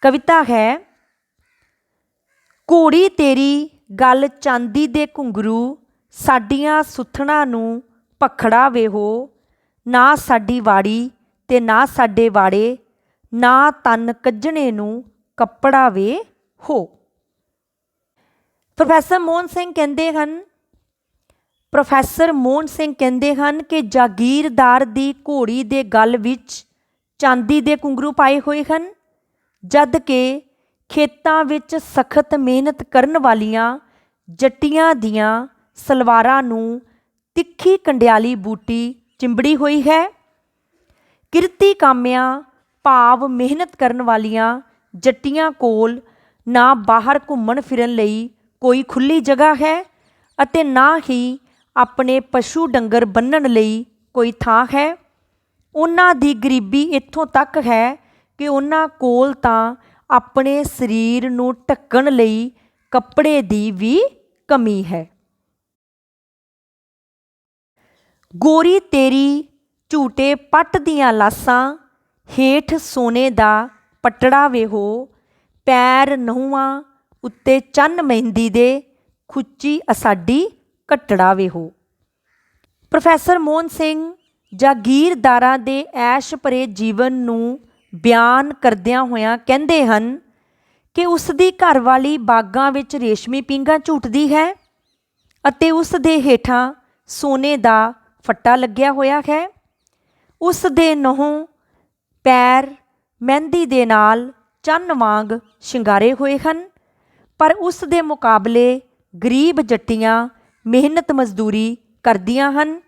ਕਵਿਤਾ ਹੈ, ਘੋੜੀ ਤੇਰੀ ਗੱਲ ਚਾਂਦੀ ਦੇ ਘੁੰਗਰੂ, ਸਾਡੀਆਂ ਸੁੱਥਣਾਂ ਨੂੰ ਭਖੜਾ ਵੇ ਹੋ। ਨਾ ਸਾਡੀ ਵਾੜੀ ਤੇ ਨਾ ਸਾਡੇ ਵਾੜੇ, ਨਾ ਤਨ ਕੱਜਣੇ ਨੂੰ ਕੱਪੜਾ ਵੇ ਹੋ। ਪ੍ਰੋਫੈਸਰ ਮੋਹਨ ਸਿੰਘ ਕਹਿੰਦੇ ਹਨ ਕਿ ਜਾਗੀਰਦਾਰ ਦੀ ਘੋੜੀ ਦੇ ਗਲ ਵਿੱਚ ਚਾਂਦੀ ਦੇ ਘੁੰਗਰੂ ਪਾਏ ਹੋਏ ਹਨ, ਜਦ ਕਿ ਖੇਤਾਂ ਵਿੱਚ ਸਖਤ ਮਿਹਨਤ ਕਰਨ ਵਾਲੀਆਂ ਜੱਟੀਆਂ ਦੀਆਂ ਸਲਵਾਰਾਂ ਨੂੰ ਤਿੱਖੀ ਕੰਡਿਆਲੀ ਬੂਟੀ ਚਿੰਬੜੀ ਹੋਈ ਹੈ। ਕਿਰਤੀ ਕਾਮਿਆਂ ਭਾਵ ਮਿਹਨਤ ਕਰਨ ਵਾਲੀਆਂ ਜੱਟੀਆਂ ਕੋਲ ਨਾ ਬਾਹਰ ਘੁੰਮਣ ਫਿਰਨ ਲਈ ਕੋਈ ਖੁੱਲ੍ਹੀ ਜਗ੍ਹਾ ਹੈ ਅਤੇ ਨਾ ਹੀ ਆਪਣੇ ਪਸ਼ੂ ਡੰਗਰ ਬੰਨ੍ਹਣ ਲਈ ਕੋਈ ਥਾਂ ਹੈ। ਉਹਨਾਂ ਦੀ ਗਰੀਬੀ ਇੱਥੋਂ ਤੱਕ ਹੈ ਕਿ ਉਹਨਾਂ ਕੋਲ ਤਾਂ ਆਪਣੇ ਸਰੀਰ ਨੂੰ ਢੱਕਣ ਲਈ ਕੱਪੜੇ ਦੀ ਵੀ ਕਮੀ ਹੈ। ਗੋਰੀ ਤੇਰੀ ਝੂਟੇ ਪੱਟ ਦੀਆਂ ਲਾਸਾਂ, ਹੇਠ ਸੋਨੇ ਦਾ ਪਟੜਾ ਵੇ ਹੋ। ਪੈਰ ਨਹੁੰਆਂ ਉੱਤੇ ਚੰਨ ਮਹਿੰਦੀ ਦੇ, ਖੁੱਚੀ ਅਸਾਡੀ ਘੱਟੜਾ ਵੇ ਹੋ। ਪ੍ਰੋਫੈਸਰ ਮੋਹਨ ਸਿੰਘ ਜਾਗੀਰਦਾਰਾਂ ਦੇ ਐਸ਼ ਭਰੇ ਜੀਵਨ ਨੂੰ ਬਿਆਨ ਕਰਦਿਆਂ ਹੋਇਆਂ ਕਹਿੰਦੇ ਹਨ ਕਿ ਉਸ ਦੀ ਘਰਵਾਲੀ ਬਾਗਾਂ ਵਿੱਚ ਰੇਸ਼ਮੀ ਪੀਂਘਾਂ ਝੂਟਦੀ ਹੈ ਅਤੇ ਉਸ ਦੇ ਹੇਠਾਂ ਸੋਨੇ ਦਾ ਫੱਟਾ ਲੱਗਿਆ ਹੋਇਆ ਹੈ। ਉਸ ਦੇ ਨਹੁੰ ਪੈਰ ਮਹਿੰਦੀ ਦੇ ਨਾਲ ਚੰਨ ਵਾਂਗ ਸ਼ਿੰਗਾਰੇ ਹੋਏ ਹਨ, ਪਰ ਉਸ ਦੇ ਮੁਕਾਬਲੇ ਗਰੀਬ ਜੱਟੀਆਂ ਮਿਹਨਤ ਮਜ਼ਦੂਰੀ ਕਰਦੀਆਂ ਹਨ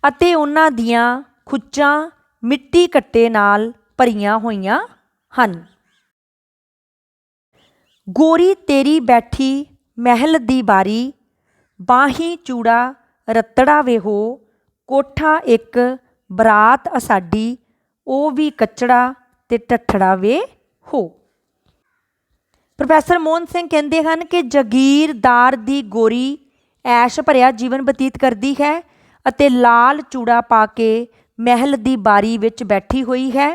ਅਤੇ ਉਹਨਾਂ ਦੀਆਂ ਖੁੱਚਾਂ ਮਿੱਟੀ ਕੱਟੇ ਨਾਲ ਭਰੀਆਂ ਹੋਈਆਂ ਹਨ। ਗੋਰੀ ਤੇਰੀ ਬੈਠੀ ਮਹਿਲ ਦੀ ਬਾਰੀ, ਬਾਹੀਂ ਚੂੜਾ ਰੱਤੜਾ ਵੇ ਹੋ। ਕੋਠਾ ਇੱਕ ਬਰਾਤ ਅਸਾਡੀ, ਉਹ ਵੀ ਕੱਚੜਾ ਤੇ ਟੱਠੜਾ ਵੇ ਹੋ। ਪ੍ਰੋਫੈਸਰ ਮੋਹਨ ਸਿੰਘ ਕਹਿੰਦੇ ਹਨ ਕਿ ਜਾਗੀਰਦਾਰ ਦੀ ਗੋਰੀ ਐਸ਼ ਭਰਿਆ ਜੀਵਨ ਬਤੀਤ ਕਰਦੀ ਹੈ ਅਤੇ ਲਾਲ ਚੂੜਾ ਪਾ ਕੇ ਮਹਿਲ ਦੀ ਬਾਰੀ ਵਿੱਚ ਬੈਠੀ ਹੋਈ ਹੈ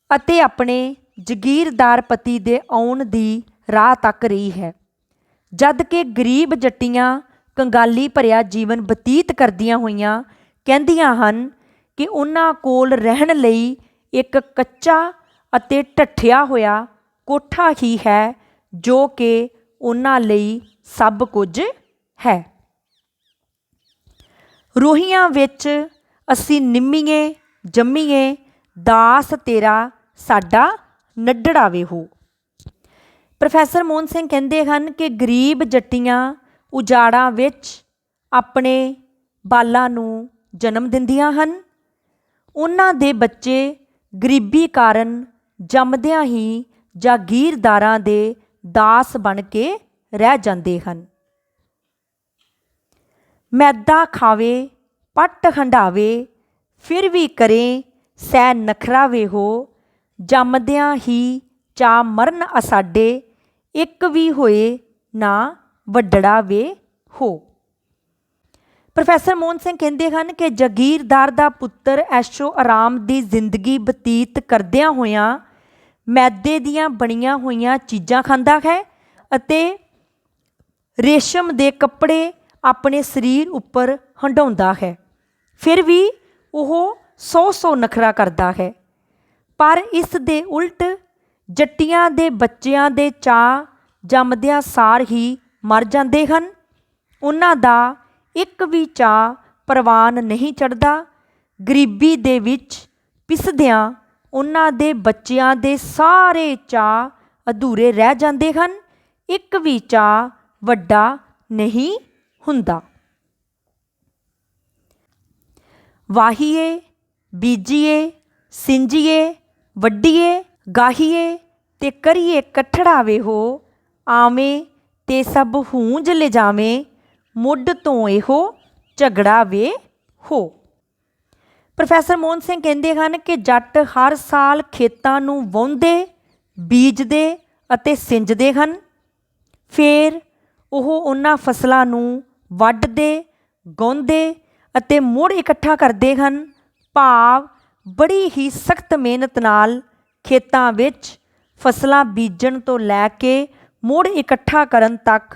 ਅਤੇ ਆਪਣੇ ਜਾਗੀਰਦਾਰ ਪਤੀ ਦੇ ਆਉਣ ਦੀ ਰਾਹ ਤੱਕ ਰਹੀ ਹੈ, ਜਦ ਕਿ ਗਰੀਬ ਜੱਟੀਆਂ ਕੰਗਾਲੀ ਭਰਿਆ ਜੀਵਨ ਬਤੀਤ ਕਰਦੀਆਂ ਹੋਈਆਂ ਕਹਿੰਦੀਆਂ ਹਨ ਕਿ ਉਹਨਾਂ ਕੋਲ ਰਹਿਣ ਲਈ ਇੱਕ ਕੱਚਾ ਅਤੇ ਢੱਠਿਆ ਹੋਇਆ ਕੋਠਾ ਹੀ ਹੈ, ਜੋ ਕਿ ਉਹਨਾਂ ਲਈ ਸਭ ਕੁਝ ਹੈ। ਰੋਹੀਆਂ ਵਿੱਚ ਅਸੀਂ ਨਿੰਮੀਏ ਜੰਮੀਏ, ਦਾਸ ਤੇਰਾ ਸਾਡਾ ਨੱਡੜਾ ਵੇ ਹੋ। ਪ੍ਰੋਫੈਸਰ ਮੋਹਨ ਸਿੰਘ ਕਹਿੰਦੇ ਹਨ ਕਿ ਗਰੀਬ ਜੱਟੀਆਂ ਉਜਾੜਾਂ ਵਿੱਚ ਆਪਣੇ ਬਾਲਾਂ ਨੂੰ ਜਨਮ ਦਿੰਦੀਆਂ ਹਨ। ਉਹਨਾਂ ਦੇ ਬੱਚੇ ਗਰੀਬੀ ਕਾਰਨ ਜੰਮਦਿਆਂ ਹੀ ਜਾਗੀਰਦਾਰਾਂ ਦੇ ਦਾਸ ਬਣ ਕੇ ਰਹਿ ਜਾਂਦੇ ਹਨ। ਮੈਦਾ ਖਾਵੇ ਪੱਟ ਹੰਢਾਵੇ, ਫਿਰ ਵੀ ਕਰੇ ਸਹਿ ਨਖਰਾ ਵੇ ਹੋ। ਜੰਮਦਿਆਂ ਹੀ ਚਾ ਮਰਨ ਅਸਾਡੇ, ਇੱਕ ਵੀ ਹੋਏ ਨਾ ਵੱਡੜਾ ਵੇ ਹੋ। ਪ੍ਰੋਫੈਸਰ ਮੋਹਨ ਸਿੰਘ ਕਹਿੰਦੇ ਹਨ ਕਿ ਜਾਗੀਰਦਾਰ ਦਾ ਪੁੱਤਰ ਐਸ਼ੋ ਆਰਾਮ ਦੀ ਜ਼ਿੰਦਗੀ ਬਤੀਤ ਕਰਦਿਆਂ ਹੋਇਆਂ ਮੈਦੇ ਦੀਆਂ ਬਣੀਆਂ ਹੋਈਆਂ ਚੀਜ਼ਾਂ ਖਾਂਦਾ ਹੈ ਅਤੇ ਰੇਸ਼ਮ ਦੇ ਕੱਪੜੇ ਆਪਣੇ ਸਰੀਰ ਉੱਪਰ ਹੰਢਾਉਂਦਾ ਹੈ, ਫਿਰ ਵੀ ਉਹ 100 ਨਖਰਾ ਕਰਦਾ ਹੈ। ਪਰ ਇਸ ਦੇ ਉਲਟ ਜੱਟੀਆਂ ਦੇ ਬੱਚਿਆਂ ਦੇ ਚਾਅ ਜੰਮਦਿਆਂ ਸਾਰ ਹੀ ਮਰ ਜਾਂਦੇ ਹਨ। ਉਹਨਾਂ ਦਾ ਇੱਕ ਵੀ ਚਾਅ ਪ੍ਰਵਾਨ ਨਹੀਂ ਚੜ੍ਹਦਾ। ਗਰੀਬੀ ਦੇ ਵਿੱਚ ਪਿਸਦਿਆਂ ਉਹਨਾਂ ਦੇ ਬੱਚਿਆਂ ਦੇ ਸਾਰੇ ਚਾਅ ਅਧੂਰੇ ਰਹਿ ਜਾਂਦੇ ਹਨ, ਇੱਕ ਵੀ ਚਾਅ ਵੱਡਾ ਨਹੀਂ ਹੁੰਦਾ। ਵਾਹੀਏ ਬੀਜੀਏ ਸਿੰਜੀਏ ਵੱਢੀਏ ਗਾਹੀਏ ਤੇ ਕਰੀਏ ਕੱਠੜਾ ਵੇ ਹੋ। ਆਵੇਂ ਤੇ ਸਭ ਹੂੰਜ ਲਿਜਾਵੇਂ, ਮੁੱਢ ਤੋਂ ਇਹੋ ਝਗੜਾ ਵੇ ਹੋ। ਪ੍ਰੋਫੈਸਰ ਮੋਹਨ ਸਿੰਘ ਕਹਿੰਦੇ ਹਨ ਕਿ ਜੱਟ ਹਰ ਸਾਲ ਖੇਤਾਂ ਨੂੰ ਵਾਹੁੰਦੇ, ਬੀਜਦੇ ਅਤੇ ਸਿੰਜਦੇ ਹਨ। ਫਿਰ ਉਹ ਉਹਨਾਂ ਫਸਲਾਂ ਨੂੰ ਵੱਢਦੇ, ਗਾਉਂਦੇ ਅਤੇ ਮੁੜ ਇਕੱਠਾ ਕਰਦੇ ਹਨ। ਭਾਵ ਬੜੀ ਹੀ ਸਖਤ ਮਿਹਨਤ ਨਾਲ ਖੇਤਾਂ ਵਿੱਚ ਫਸਲਾਂ ਬੀਜਣ ਤੋਂ ਲੈ ਕੇ ਮੁੜ ਇਕੱਠਾ ਕਰਨ ਤੱਕ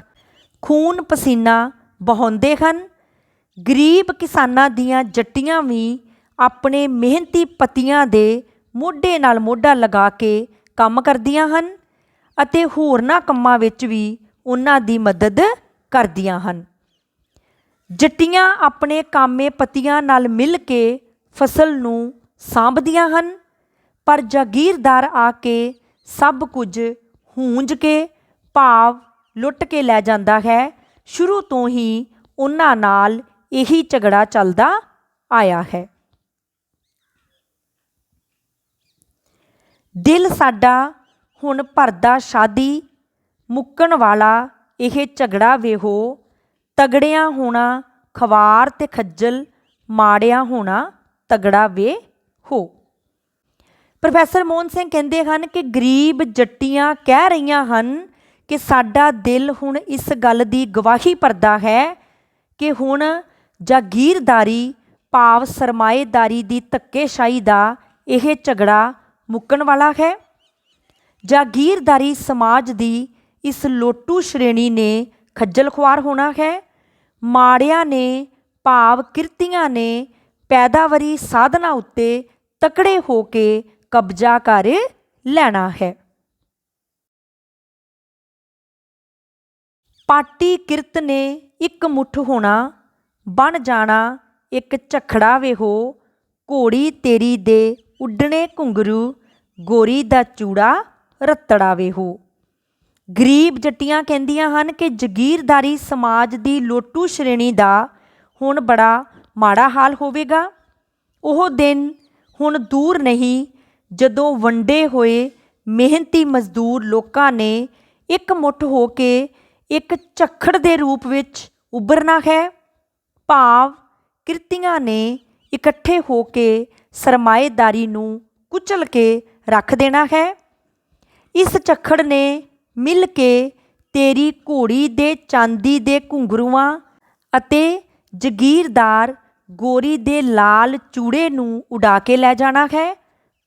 ਖੂਨ ਪਸੀਨਾ ਬਹਾਉਂਦੇ ਹਨ। ਗਰੀਬ ਕਿਸਾਨਾਂ ਦੀਆਂ ਜੱਟੀਆਂ ਵੀ ਆਪਣੇ ਮਿਹਨਤੀ ਪਤੀਆਂ ਦੇ ਮੋਢੇ ਨਾਲ ਮੋਢਾ ਲਗਾ ਕੇ ਕੰਮ ਕਰਦੀਆਂ ਹਨ ਅਤੇ ਹੋਰਨਾਂ ਕੰਮਾਂ ਵਿੱਚ ਵੀ ਉਹਨਾਂ ਦੀ ਮਦਦ ਕਰਦੀਆਂ ਹਨ। ਜੱਟੀਆਂ ਆਪਣੇ ਕਾਮੇ ਪਤੀਆਂ ਨਾਲ ਮਿਲ ਕੇ ਫਸਲ ਨੂੰ ਸਾਂਭਦੀਆਂ ਹਨ, ਪਰ ਜਾਗੀਰਦਾਰ ਆ ਕੇ ਸਭ ਕੁਝ ਹੂੰਝ ਕੇ ਭਾਵ ਲੁੱਟ ਕੇ ਲੈ ਜਾਂਦਾ ਹੈ। ਸ਼ੁਰੂ ਤੋਂ ਹੀ ਉਹਨਾਂ ਨਾਲ ਇਹੀ ਝਗੜਾ ਚੱਲਦਾ ਆਇਆ ਹੈ। ਦਿਲ ਸਾਡਾ ਹੁਣ ਭਰਦਾ ਸ਼ਾਦੀ ਮੁੱਕਣ ਵਾਲਾ ਇਹ ਝਗੜਾ ਵੇਹੋ, ਤਗੜਿਆਂ ਹੋਣਾ ਖਵਾਰ ਤੇ ਖੱਜਲ, ਮਾੜਿਆਂ ਹੋਣਾ ਤਗੜਾ ਵੇ ਹੋ। ਪ੍ਰੋਫੈਸਰ ਮੋਹਨ ਸਿੰਘ ਕਹਿੰਦੇ ਹਨ ਕਿ ਗਰੀਬ ਜੱਟੀਆਂ ਕਹਿ ਰਹੀਆਂ ਹਨ ਕਿ ਸਾਡਾ ਦਿਲ ਹੁਣ ਇਸ ਗੱਲ ਦੀ ਗਵਾਹੀ ਭਰਦਾ ਹੈ ਕਿ ਹੁਣ ਜਾਗੀਰਦਾਰੀ ਭਾਵ ਸਰਮਾਏਦਾਰੀ ਦੀ ਧੱਕੇਸ਼ਾਹੀ ਦਾ ਇਹ ਝਗੜਾ ਮੁੱਕਣ ਵਾਲਾ ਹੈ। ਜਾਗੀਰਦਾਰੀ ਸਮਾਜ ਦੀ ਇਸ ਲੋਟੂ ਸ਼੍ਰੇਣੀ ਨੇ ਖੱਜਲ ਖੁਆਰ ਹੋਣਾ ਹੈ। ਮਾੜਿਆਂ ਨੇ ਭਾਵ ਕਿਰਤੀਆਂ ਨੇ ਪੈਦਾਵਾਰੀ ਸਾਧਨਾਂ ਉੱਤੇ ਤਕੜੇ ਹੋ ਕੇ ਕਬਜ਼ਾ ਕਰ ਲੈਣਾ ਹੈ। ਪਾਟੀ ਕਿਰਤ ਨੇ ਇੱਕ ਮੁੱਠ ਹੋਣਾ, ਬਣ ਜਾਣਾ ਇੱਕ ਝਖੜਾ ਵੇਹੋ, ਘੋੜੀ ਤੇਰੀ ਦੇ ਉੱਡਣੇ ਘੁੰਗਰੂ, ਗੋਰੀ ਦਾ ਚੂੜਾ ਰੱਤੜਾ ਵੇਹੋ। ਗਰੀਬ ਜੱਟੀਆਂ ਕਹਿੰਦੀਆਂ ਹਨ ਕਿ ਜਾਗੀਰਦਾਰੀ ਸਮਾਜ ਦੀ ਲੋਟੂ ਸ਼੍ਰੇਣੀ ਦਾ ਹੁਣ ਬੜਾ ਮਾੜਾ ਹਾਲ ਹੋਵੇਗਾ। ਉਹ ਦਿਨ ਹੁਣ ਦੂਰ ਨਹੀਂ ਜਦੋਂ ਵੰਡੇ ਹੋਏ ਮਿਹਨਤੀ ਮਜ਼ਦੂਰ ਲੋਕਾਂ ਨੇ ਇੱਕ ਮੁੱਠ ਹੋ ਕੇ ਇੱਕ ਝੱਖੜ ਦੇ ਰੂਪ ਵਿੱਚ ਉੱਭਰਨਾ ਹੈ, ਭਾਵ ਕਿਰਤੀਆਂ ਨੇ ਇਕੱਠੇ ਹੋ ਕੇ ਸਰਮਾਏਦਾਰੀ ਨੂੰ ਕੁਚਲ ਕੇ ਰੱਖ ਦੇਣਾ ਹੈ। ਇਸ ਝੱਖੜ ਨੇ ਮਿਲ ਕੇ ਤੇਰੀ ਘੋੜੀ ਦੇ ਚਾਂਦੀ ਦੇ ਘੁੰਗਰੂਆਂ ਅਤੇ ਜਾਗੀਰਦਾਰ ਗੋਰੀ ਦੇ ਲਾਲ ਚੂੜੇ ਨੂੰ ਉਡਾ ਕੇ ਲੈ ਜਾਣਾ ਹੈ,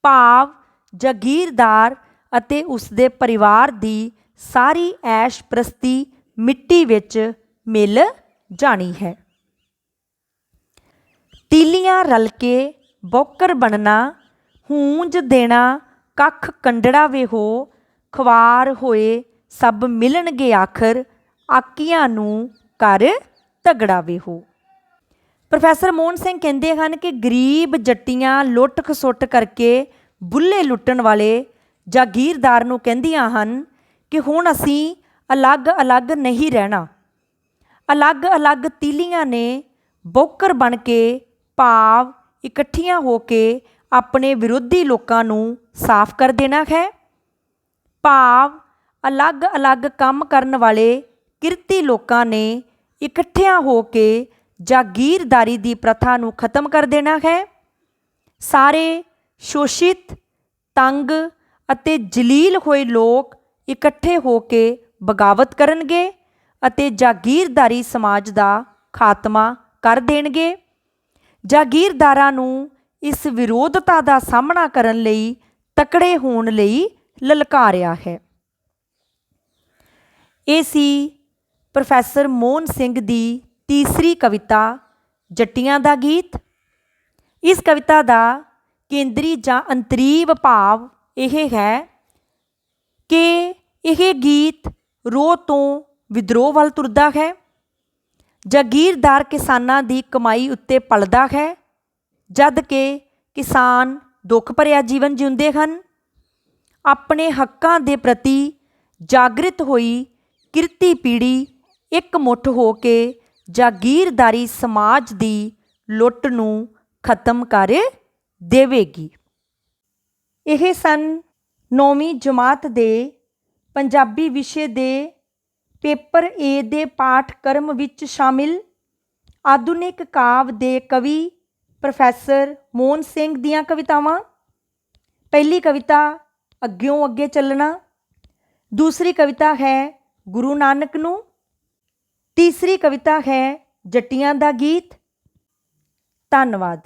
ਭਾਵ ਜਾਗੀਰਦਾਰ ਅਤੇ ਉਸਦੇ ਪਰਿਵਾਰ ਦੀ ਸਾਰੀ ਐਸ਼ ਪ੍ਰਸਤੀ ਮਿੱਟੀ ਵਿੱਚ ਮਿਲ ਜਾਣੀ ਹੈ। ਤੀਲੀਆਂ ਰਲ ਕੇ ਬੌਕਰ ਬਣਨਾ, ਹੂੰਜ ਦੇਣਾ ਕੱਖ ਕੰਡੜਾ ਵੇਹੋ, ਖਵਾਰ ਹੋਏ ਸਭ ਮਿਲਣਗੇ ਆਖਰ, ਆਕੀਆਂ ਨੂੰ ਕਰ ਤਗੜਾ ਵੇਹੋ। ਪ੍ਰੋਫੈਸਰ ਮੋਹਨ ਸਿੰਘ ਕਹਿੰਦੇ ਹਨ ਕਿ ਗਰੀਬ ਜੱਟੀਆਂ ਲੁੱਟ ਖਸੁੱਟ ਕਰਕੇ ਬੁੱਲੇ ਲੁੱਟਣ ਵਾਲੇ ਜਾਗੀਰਦਾਰ ਨੂੰ ਕਹਿੰਦੀਆਂ ਹਨ ਕਿ ਹੁਣ ਅਸੀਂ ਅਲੱਗ-ਅਲੱਗ ਨਹੀਂ ਰਹਿਣਾ। ਅਲੱਗ-ਅਲੱਗ ਤੀਲੀਆਂ ਨੇ ਬੌਕਰ ਬਣ ਕੇ ਭਾਵ ਇਕੱਠੀਆਂ ਹੋ ਕੇ ਆਪਣੇ ਵਿਰੋਧੀ ਲੋਕਾਂ ਨੂੰ ਸਾਫ਼ ਕਰ ਦੇਣਾ ਹੈ, ਭਾਵ ਅਲੱਗ-ਅਲੱਗ ਕੰਮ ਕਰਨ ਵਾਲੇ ਕਿਰਤੀ ਲੋਕਾਂ ਨੇ ਇਕੱਠਿਆਂ ਹੋ ਕੇ ਜਾਗੀਰਦਾਰੀ ਦੀ ਪ੍ਰਥਾ ਨੂੰ ਖਤਮ ਕਰ ਦੇਣਾ ਹੈ। ਸਾਰੇ ਸ਼ੋਸ਼ਿਤ, ਤੰਗ ਅਤੇ ਜਲੀਲ ਹੋਏ ਲੋਕ ਇਕੱਠੇ ਹੋ ਕੇ ਬਗਾਵਤ ਕਰਨਗੇ ਅਤੇ ਜਾਗੀਰਦਾਰੀ ਸਮਾਜ ਦਾ ਖਾਤਮਾ ਕਰ ਦੇਣਗੇ। ਜਾਗੀਰਦਾਰਾਂ ਨੂੰ ਇਸ ਵਿਰੋਧਤਾ ਦਾ ਸਾਹਮਣਾ ਕਰਨ ਲਈ ਤਕੜੇ ਹੋਣ ਲਈ ਲਲਕਾਰਿਆ ਹੈ। ਇਹ ਸੀ ਪ੍ਰੋਫੈਸਰ ਮੋਹਨ ਸਿੰਘ ਦੀ ਤੀਸਰੀ ਕਵਿਤਾ ਜੱਟੀਆਂ ਦਾ ਗੀਤ। ਇਸ ਕਵਿਤਾ ਦਾ ਕੇਂਦਰੀ ਜਾਂ ਅੰਤਰੀਵ ਭਾਵ ਇਹ ਹੈ ਕਿ ਇਹ ਗੀਤ ਰੋਹ ਤੋਂ ਵਿਦਰੋਹ ਵੱਲ ਤੁਰਦਾ ਹੈ। ਜਾਗੀਰਦਾਰ ਕਿਸਾਨਾਂ ਦੀ ਕਮਾਈ ਉੱਤੇ ਪਲਦਾ ਹੈ, ਜਦ ਕਿ ਕਿਸਾਨ ਦੁੱਖ ਭਰਿਆ ਜੀਵਨ ਜਿਉਂਦੇ ਹਨ। ਆਪਣੇ ਹੱਕਾਂ ਦੇ ਪ੍ਰਤੀ ਜਾਗ੍ਰਿਤ ਹੋਈ ਕਿਰਤੀ ਪੀੜ੍ਹੀ ਇੱਕ ਮੁੱਠ ਹੋ ਕੇ ਜਾਗੀਰਦਾਰੀ ਸਮਾਜ ਦੀ ਲੁੱਟ ਨੂੰ ਖਤਮ ਕਰ ਦੇਵੇਗੀ। ਇਹ ਸਨ 9ਵੀਂ ਜਮਾਤ ਦੇ ਪੰਜਾਬੀ ਵਿਸ਼ੇ ਦੇ ਪੇਪਰ ਏ ਦੇ ਪਾਠਕ੍ਰਮ ਵਿੱਚ ਸ਼ਾਮਿਲ ਆਧੁਨਿਕ ਕਾਵ ਦੇ ਕਵੀ ਪ੍ਰੋਫੈਸਰ ਮੋਹਨ ਸਿੰਘ ਦੀਆਂ ਕਵਿਤਾਵਾਂ। ਪਹਿਲੀ ਕਵਿਤਾ ਅੱਗਿਓਂ ਅੱਗੇ ਚੱਲਣਾ, ਦੂਸਰੀ ਕਵਿਤਾ ਹੈ ਗੁਰੂ ਨਾਨਕ ਨੂੰ, ਤੀਸਰੀ ਕਵਿਤਾ ਹੈ ਜੱਟੀਆਂ ਦਾ ਗੀਤ। ਧੰਨਵਾਦ।